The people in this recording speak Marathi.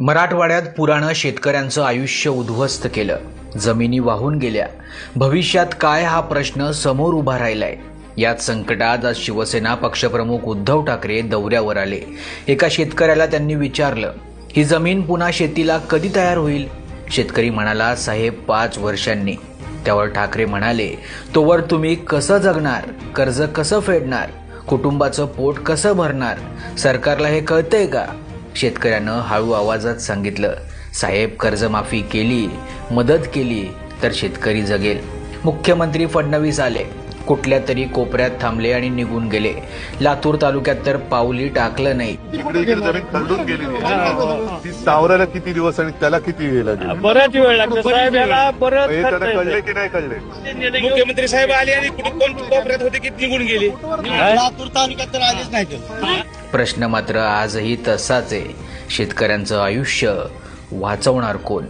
मराठवाड्यात पुरानं शेतकऱ्यांचं आयुष्य उद्ध्वस्त केलं. जमिनी वाहून गेल्या. भविष्यात काय हा प्रश्न समोर उभा राहिलाय. याच संकटात आज शिवसेना पक्षप्रमुख उद्धव ठाकरे दौऱ्यावर आले. एका शेतकऱ्याला त्यांनी विचारलं, ही जमीन पुन्हा शेतीला कधी तयार होईल? शेतकरी म्हणाला, साहेब 5 वर्षांनी. त्यावर ठाकरे म्हणाले, तोवर तुम्ही कसं जगणार? कर्ज कसं फेडणार? कुटुंबाचं पोट कसं भरणार? सरकारला हे कळतंय का? शेतकऱ्यानं हळू आवाजात सांगितलं, साहेब कर्जमाफी केली, मदत केली तर शेतकरी जगेल. मुख्यमंत्री फडणवीस आले, कुठल्या तरी कोपऱ्यात थांबले आणि निघून गेले. लातूर तालुक्यात तर पाऊली टाकलं नाही. इकडे जमीन खरडून गेलेली आहे. ती सावरायला किती दिवस आणि त्याला किती वेळ लागेल? बराच वेळ लागतो साहेब. याला परत हे त्याला कळले की नाही कळले? मुख्यमंत्री साहेब आले आणि कुठे कोण कोपऱ्यात होते की निघून गेले. लातूर तालुक्यात तर आलेच नाही. प्रश्न मात्र आजही तसाच आहे. शेतकऱ्यांचं आयुष्य वाचवणार कोण?